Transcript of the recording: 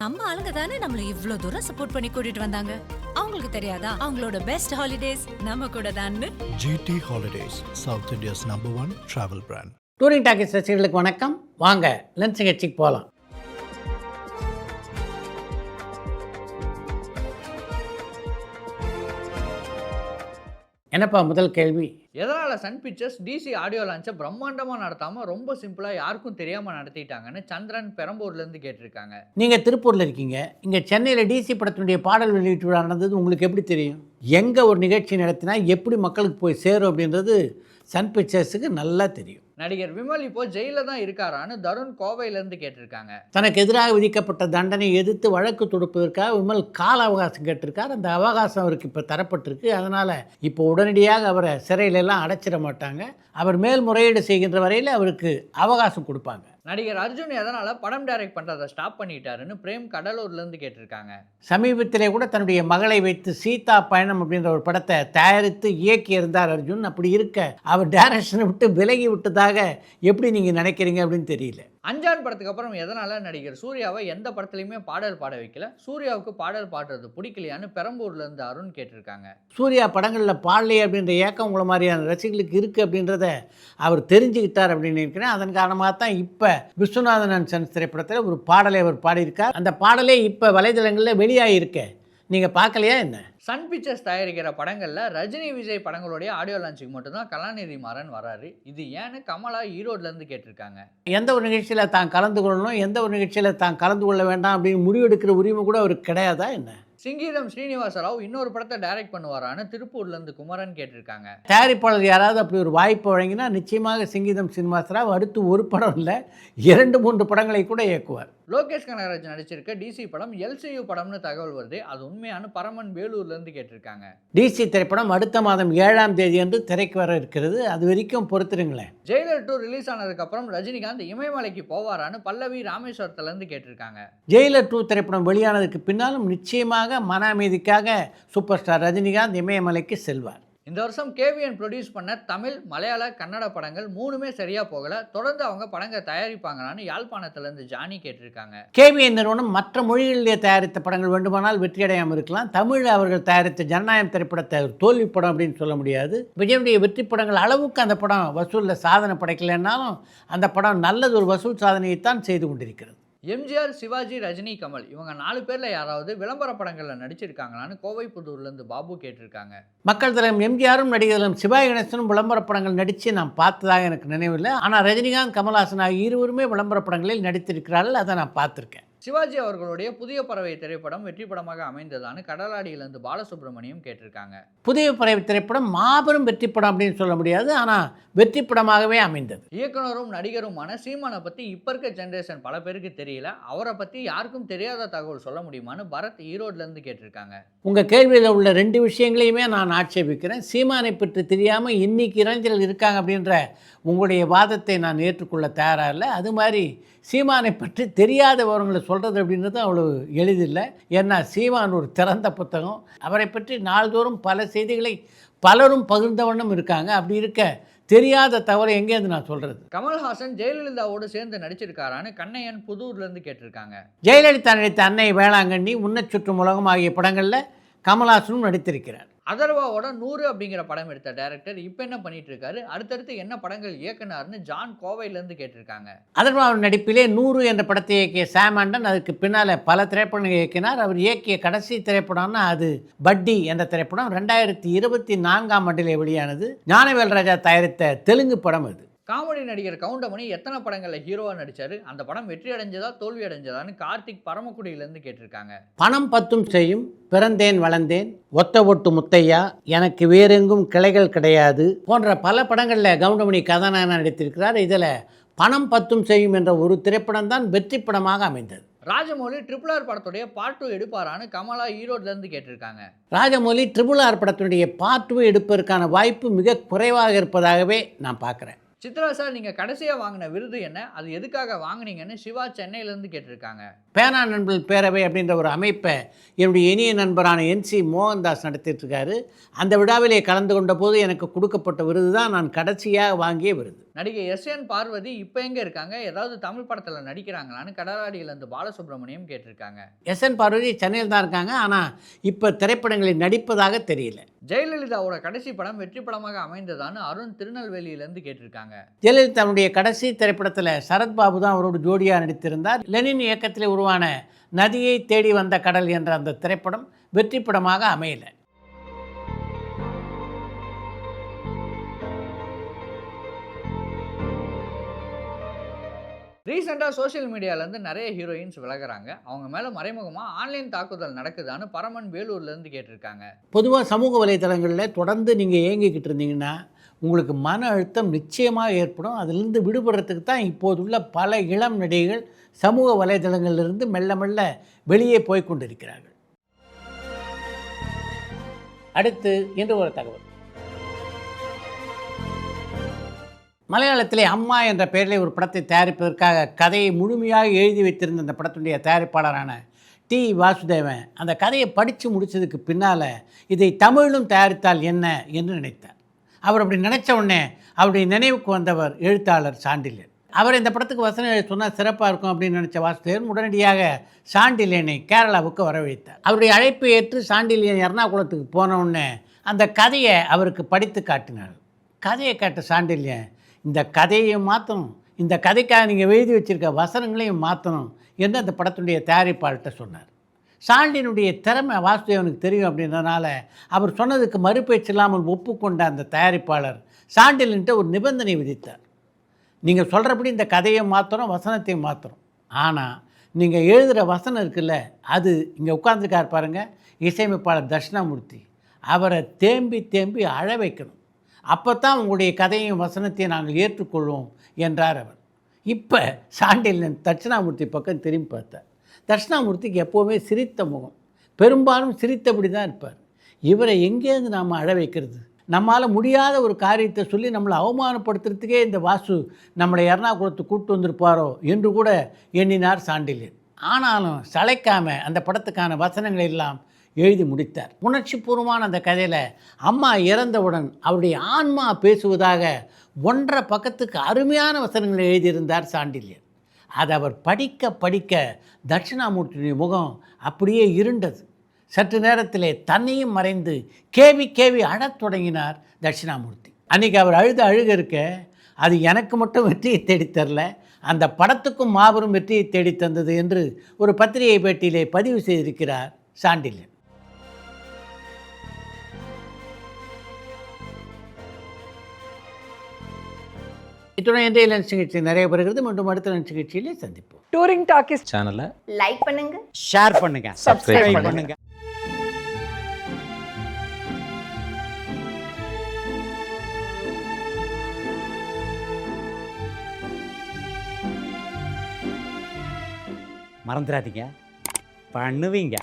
நம்ம ஆளுங்க தானே நம்மள இவ்ளோ தூரம் சப்போர்ட் பண்ணி கூட்டிட்டு வந்தாங்க. அவங்களுக்கு தெரியாதா அவங்களோட பெஸ்ட் ஹாலிடேஸ் நம்ம கூட தான்னு. GT Holidays, South India's #1 travel brand. Touring Talkies ரசிகர்களுக்கு வணக்கம். வாங்க லன்ச் நிகழ்ச்சிக்கு போகலாம். என்னப்பா முதல் கேள்வி? எதனால் சன் பிக்சர்ஸ் டிசி ஆடியோ லான்ச்சை பிரம்மாண்டமாக நடத்தாமல் ரொம்ப சிம்பிளாக யாருக்கும் தெரியாமல் நடத்திட்டாங்கன்னு சந்திரன் பெரம்பூர்லேருந்து கேட்டிருக்காங்க. நீங்கள் திருப்பூரில் இருக்கீங்க, இங்கே சென்னையில் டிசி படத்தினுடைய பாடல் வெளியீட்டு விழா நடந்தது உங்களுக்கு எப்படி தெரியும்? எங்கே ஒரு நிகழ்ச்சி நடத்தினா எப்படி மக்களுக்கு போய் சேரும் அப்படின்றது சன் பிக்சர்ஸுக்கு நல்லா தெரியும். நடிகர் விமல் இப்போ ஜெயிலில் தான் இருக்காரான்னு தருண் கோவையிலேருந்து கேட்டிருக்காங்க. தனக்கு எதிராக விதிக்கப்பட்ட தண்டனை எதிர்த்து வழக்கு தொடுப்பதற்காக விமல் கால அவகாசம் கேட்டிருக்கார். அந்த அவகாசம் அவருக்கு இப்போ தரப்பட்டிருக்கு. அதனால் இப்போ உடனடியாக அவரை சிறையிலெல்லாம் அடைச்சிட மாட்டாங்க. அவர் மேல்முறையீடு செய்கின்ற வரையில் அவருக்கு அவகாசம் கொடுப்பாங்க. நடிகர் அர்ஜுன் எதனால் படம் டைரக்ட் பண்ணுறதை ஸ்டாப் பண்ணிட்டாருன்னு பிரேம் கடலூர்லேருந்து கேட்டிருக்காங்க. சமீபத்திலே கூட தன்னுடைய மகளை வைத்து சீதா பயணம் அப்படின்ற ஒரு படத்தை தயாரித்து இயக்கி இருந்தார் அர்ஜுன். அப்படி இருக்க அவர் டைரக்ஷனை விட்டு விலகி விட்டதாக எப்படி நீங்கள் நினைக்கிறீங்க அப்படின்னு தெரியல. அஞ்சான் படத்துக்கு அப்புறம் எதனால் நடிகர் சூர்யாவை எந்த படத்துலையுமே பாடல் பாட வைக்கல, சூர்யாவுக்கு பாடல் பாடுறது பிடிக்கலையான்னு பெரம்பூர்லேருந்து அருண் கேட்டிருக்காங்க. சூர்யா படங்களில் பாடலையே அப்படின்ற ஏக்கம் உங்களை மாதிரியான ரசிகர்களுக்கு இருக்குது அப்படின்றத அவர் தெரிஞ்சுக்கிட்டார் அப்படின்னு நினைக்கிறேன். அதன் காரணமாக தான் இப்போ விஸ்வநாதன் அண்ட் சன்ஸ் திரைப்படத்தில் ஒரு பாடலை அவர் பாடியிருக்கார். அந்த பாடலே இப்போ வலைதளங்களில் வெளியாகிருக்க, நீங்கள் பார்க்கலையா என்ன? சன் பிக்சர்ஸ் தயாரிக்கிற படங்களில் ரஜினி விஜய் படங்களுடைய ஆடியோ லான்ச்சுக்கு மட்டும்தான் கலாநிதி மாறன் வராரு. இது ஏன்னு கமலா ஈரோட்லேருந்து கேட்டிருக்காங்க. எந்த ஒரு நிகழ்ச்சியில் தான் கலந்து கொள்ளணும், எந்த ஒரு நிகழ்ச்சியில் தான் கலந்து கொள்ள வேண்டாம் அப்படின்னு முடிவெடுக்கிற உரிமை கூட அவருக்கு கிடையாதா என்ன? சிங்கீதம் ஸ்ரீனிவாச ராவ் இன்னொரு படத்தை டைரக்ட் பண்ணுவாரான்னு திருப்பூர்லேருந்து குமரன் கேட்டிருக்காங்க. தயாரிப்பாளர் யாராவது அப்படி ஒரு வாய்ப்பு வழங்கினா நிச்சயமாக சிங்கீதம் ஸ்ரீனிவாச ராவ் அடுத்து ஒரு படம் இல்லை 2-3 படங்களை கூட இயக்குவார். லோகேஷ் கனகராஜ் நடிச்சிருக்க டிசி படம் LCU படம்னு தகவல் வருது. அது உண்மையான பரமன் வேலூர்லேருந்து கேட்டிருக்காங்க. டிசி திரைப்படம் அடுத்த மாதம் 7ஆம் தேதி அன்று திரைக்கு வர இருக்கிறது. அது வரைக்கும் பொறுத்துருங்களேன். ஜெயிலர் 2 ரிலீஸ் ஆனதுக்கப்புறம் ரஜினிகாந்த் இமயமலைக்கு போவாரான்னு பல்லவி ராமேஸ்வரத்துலேருந்து கேட்டிருக்காங்க. ஜெயிலர் 2 திரைப்படம் வெளியானதுக்கு பின்னாலும் நிச்சயமாக மன அமைதிக்காக சூப்பர் ஸ்டார் ரஜினிகாந்த் இமயமலைக்கு செல்வார். இந்த வருஷம் KVN ப்ரொடியூஸ் பண்ண தமிழ், மலையாள, கன்னட படங்கள் 3மே சரியாக போகலை. தொடர்ந்து அவங்க படங்கள் தயாரிப்பாங்களான்னு யாழ்ப்பாணத்துலேருந்து ஜானி கேட்டிருக்காங்க. KVN நிறுவனம் மற்ற மொழிகளிலே தயாரித்த படங்கள் வேண்டுமானால் வெற்றியடையாமல் இருக்கலாம். தமிழில் அவர்கள் தயாரித்த ஜனநாயகம் திரைப்படத்தை தோல்வி படம் அப்படின்னு சொல்ல முடியாது. விஜயனுடைய வெற்றி படங்கள் அளவுக்கு அந்த படம் வசூலில் சாதனை படைக்கலைன்னாலும் அந்த படம் நல்லது ஒரு வசூல் சாதனையைத்தான் செய்து கொண்டிருக்கிறது. எம்ஜிஆர், சிவாஜி, ரஜினி, கமல் இவங்க 4 பேரில் யாராவது விளம்பர படங்களில் நடிச்சிருக்காங்களான்னு கோவை புதூர்லேருந்து பாபு கேட்டிருக்காங்க. மக்கள் தலைவர் எம்ஜிஆரும் நடிகர்களும் சிவாஜி கணேசனும் விளம்பர படங்கள் நடித்து நான் பார்த்ததாக எனக்கு நினைவில்லை. ஆனால் ரஜினிகாந்த், கமல்ஹாசன் ஆகிய இருவருமே விளம்பர படங்களில் நடித்திருக்கிறார்கள். அதை நான் பார்த்துருக்கேன். சிவாஜி அவர்களுடைய புதிய பறவை திரைப்படம் வெற்றி படமாக அமைந்ததான்னு கடலாடியிலிருந்து பாலசுப்ரமணியம் கேட்டிருக்காங்க. புதிய பறவை திரைப்படம் மாபெரும் வெற்றி படம் அப்படின்னு சொல்ல முடியாது, ஆனால் வெற்றி படமாகவே அமைந்தது. இயக்குனரும் நடிகருமான சீமானை பற்றி இப்போ இருக்க ஜென்ரேஷன் பல பேருக்கு தெரியல. அவரை பற்றி யாருக்கும் தெரியாத தகவல் சொல்ல முடியுமான்னு பரத் ஈரோட்லேருந்து கேட்டிருக்காங்க. உங்கள் கேள்வியில் உள்ள 2 விஷயங்களையுமே நான் ஆட்சேபிக்கிறேன். சீமானை பற்றி தெரியாமல் இன்னைக்கு இளைஞர்கள் இருக்காங்க அப்படின்ற உங்களுடைய வாதத்தை நான் ஏற்றுக்கொள்ள தயாராக இல்லை. அது மாதிரி சீமானை பற்றி தெரியாத விவரங்களை சொல்கிறது அப்படின்றது அவ்வளோ எளிதில்லை. ஏன்னா சீமான் ஒரு திறந்த புத்தகம். அவரை பற்றி நாள்தோறும் பல செய்திகளை பலரும் பகிர்ந்த வண்ணம் இருக்காங்க. அப்படி இருக்க தெரியாத தவறு எங்கேருந்து நான் சொல்கிறது? கமல்ஹாசன் ஜெயலலிதாவோடு சேர்ந்து நடிச்சிருக்காரான்னு கண்ணையன் புதூர்லேருந்து கேட்டிருக்காங்க. ஜெயலலிதா நடித்த அன்னை, வேளாங்கண்ணி, உன்னச் சுற்றும் உலகம் ஆகிய படங்களில் கமல்ஹாசனும் நடித்திருக்கிறார். அதர்வாவோட 100 அப்படிங்கிற படம் எடுத்த டைரக்டர் இப்போ என்ன பண்ணிட்டு இருக்காரு, அடுத்தடுத்து என்ன படங்கள் இயக்குனார்னு ஜான் கோவையிலேருந்து கேட்டிருக்காங்க. அதர்வாவின் நடிப்பிலே 100 என்ற படத்தை இயக்கிய சாம் ஆண்டன் அதுக்கு பின்னால் பல திரைப்படங்கள் இயக்கினார். அவர் இயக்கிய கடைசி திரைப்படம்னா அது பட்டி என்ற திரைப்படம் 2024ஆம் ஆண்டிலே வெளியானது. ஞானவேல் ராஜா தயாரித்த தெலுங்கு படம் அது. காமெடி நடிகர் கவுண்டமணி எத்தனை படங்களில் ஹீரோவாக நடித்தார், அந்த படம் வெற்றி அடைஞ்சதா தோல்வி அடைஞ்சதான்னு கார்த்திக் பரமக்குடியிலேருந்து கேட்டிருக்காங்க. பணம் பத்தும் செய்யும், பிறந்தேன் வளர்ந்தேன், ஒத்த ஒட்டு முத்தையா, எனக்கு வேறெங்கும் கிளைகள் கிடையாது போன்ற பல படங்களில் கவுண்டமணி கதாநாயகனாக நடித்திருக்கிறார். இதில் பணம் பத்தும் செய்யும் என்ற ஒரு திரைப்படம் தான் வெற்றி படமாக அமைந்தது. ராஜமௌலி RRR படத்துடைய பார்ட் 2 எடுப்பாரான்னு கமலா ஈரோட்லேருந்து கேட்டிருக்காங்க. ராஜமௌலி RRR படத்தினுடைய பார்ட் 2 எடுப்பதற்கான வாய்ப்பு மிக குறைவாக இருப்பதாகவே நான் பார்க்குறேன். சித்ரா சார், நீங்கள் கடைசியாக வாங்கின விருது என்ன, அது எதுக்காக வாங்கினீங்கன்னு சிவா சென்னையிலேருந்து கேட்டிருக்காங்க. பேனா நண்பர்கள் பேரவை அப்படின்ற ஒரு அமைப்பை என்னுடைய இனிய நண்பரான NC மோகன்தாஸ் நடத்திட்டுருக்காரு. அந்த விழாவிலே கலந்து கொண்ட போது எனக்கு கொடுக்கப்பட்ட விருது தான் நான் கடைசியாக வாங்கிய விருது. நடிகை எஸ்என் பார்வதி இப்போ எங்கே இருக்காங்க, ஏதாவது தமிழ் படத்தில் நடிக்கிறாங்களான்னு கடலாடியிலேருந்து பாலசுப்ரமணியம் கேட்டிருக்காங்க. எஸ்என் பார்வதி சென்னையில் தான் இருக்காங்க, ஆனால் இப்போ திரைப்படங்களில் நடிப்பதாக தெரியல. ஜெயலலிதாவோட கடைசி படம் வெற்றி படமாக அமைந்ததான்னு அருண் திருநெல்வேலியிலேருந்து கேட்டிருக்காங்க. ஜெயலலிதாவுடைய கடைசி திரைப்படத்தில் சரத்பாபு தான் அவரோட ஜோடியாக நடித்திருந்தார். லெனின் இயக்கத்தில் உருவான நதியை தேடி வந்த கடல் என்ற அந்த திரைப்படம் வெற்றி படமாக அமையலை. ரீசெண்டாக சோஷியல் மீடியாவிலேருந்து நிறைய ஹீரோயின்ஸ் விலகிறாங்க. அவங்க மேலே மறைமுகமாக ஆன்லைன் தாக்குதல் நடக்குதான்னு பரமன் வேலூர்லேருந்து கேட்டிருக்காங்க. பொதுவாக சமூக வலைதளங்களில் தொடர்ந்து நீங்கள் இயங்கிக்கிட்டு இருந்தீங்கன்னா உங்களுக்கு மன அழுத்தம் நிச்சயமாக ஏற்படும். அதிலிருந்து விடுபடுறதுக்கு தான் இப்போதுள்ள பல இளம் நடிகைகள் சமூக வலைதளங்களிலிருந்து மெல்ல மெல்ல வெளியே போய் கொண்டிருக்கிறார்கள். அடுத்து இன்று ஒரு தகவல். மலையாளத்திலே அம்மா என்ற பெயரில் ஒரு படத்தை தயாரிப்பதற்காக கதையை முழுமையாக எழுதி வைத்திருந்த அந்த படத்துடைய தயாரிப்பாளரான டி வாசுதேவன் அந்த கதையை படித்து முடித்ததுக்கு பின்னால் இதை தமிழிலும் தயாரித்தால் என்ன என்று நினைத்தார். அவர் அப்படி நினச்ச உடனே அவருடைய நினைவுக்கு வந்தவர் எழுத்தாளர் சாண்டில்யன். அவர் இந்த படத்துக்கு வசனம் எழுத சொன்னால் சிறப்பாக இருக்கும் அப்படின்னு நினச்ச வாசுதேவன் உடனடியாக சாண்டில்யனை கேரளாவுக்கு வரவழைத்தார். அவருடைய அழைப்பை ஏற்று சாண்டில்யன் எர்ணாகுளத்துக்கு போன உடனே அந்த கதையை அவருக்கு படித்து காட்டினார். கதையை கேட்ட சாண்டில்யன், இந்த கதையையும் மாற்றணும், இந்த கதைக்காக நீங்கள் எழுதி வச்சுருக்க வசனங்களையும் மாற்றணும் என்று அந்த படத்துடைய தயாரிப்பாளர்கிட்ட சொன்னார். சாண்டினுடைய திறமை வாசுதேவனுக்கு தெரியும் அப்படின்றதுனால அவர் சொன்னதுக்கு மறுபேச்சு இல்லாமல் ஒப்புக்கொண்ட அந்த தயாரிப்பாளர் சாண்டில்யன்ட்ட ஒரு நிபந்தனை விதித்தார். நீங்கள் சொல்கிறபடி இந்த கதையை மாற்றணும், வசனத்தையும் மாற்றணும், ஆனால் நீங்கள் எழுதுகிற வசனம் இருக்குல்ல, அது இங்கே உட்கார்ந்துருக்கார் பாருங்கள் இசையமைப்பாளர் தட்சிணாமூர்த்தி, அவரை தேம்பி தேம்பி அழ வைக்கணும், அப்போ தான் உங்களுடைய கதையும் வசனத்தையும் நாங்கள் ஏற்றுக்கொள்வோம் என்றார் அவர். இப்போ சாண்டில்யன் தட்சிணாமூர்த்தி பக்கம் திரும்பி பார்த்தார். தட்சிணாமூர்த்திக்கு எப்போவுமே சிரித்த முகம், பெரும்பாலும் சிரித்தபடி தான் இருப்பார். இவரை எங்கேருந்து நாம் அழ வைக்கிறது, நம்மளால் முடியாத ஒரு காரியத்தை சொல்லி நம்மளை அவமானப்படுத்துறதுக்கே இந்த வாசு நம்மளை எர்ணாகுளத்துக்கு கூப்பிட்டு வந்திருப்பாரோ என்று கூட எண்ணினார் சாண்டில்யன். ஆனாலும் சளைக்காமல் அந்த படத்துக்கான வசனங்களை எல்லாம் எழுதி முடித்தார். உணர்ச்சி பூர்வமான அந்த கதையில் அம்மா இறந்தவுடன் அவருடைய ஆன்மா பேசுவதாக 1.5 பக்கத்துக்கு அருமையான வசனங்களை எழுதியிருந்தார் சாண்டில்யன். அதை அவர் படிக்க படிக்க தட்சிணாமூர்த்தியுடைய முகம் அப்படியே இருண்டது. சற்று நேரத்திலே தன்னையும் மறைந்து கேவி கேவி அழத் தொடங்கினார் தட்சிணாமூர்த்தி. அன்றைக்கி அவர் அழுக இருக்க அது எனக்கு மட்டும் வெற்றியை தேடித்தரல, அந்த படத்துக்கும் மாபெரும் வெற்றியை தேடித்தந்தது என்று ஒரு பத்திரிகை பேட்டியிலே பதிவு செய்திருக்கிறார் சாண்டில்யன். இத்துடன் இன்றைய லஞ்ச் நிகழ்ச்சி நிறைய பெறுகிறது. மீண்டும் அடுத்த லஞ்ச் நிகழ்ச்சியிலே சந்திப்போம். டூரிங் டாக்கீஸ் சேனலை லைக் பண்ணுங்க, ஷேர் பண்ணுங்க, சப்ஸ்கிரைப் பண்ணுங்க. மறந்துடாதீங்க, பண்ணுவீங்க.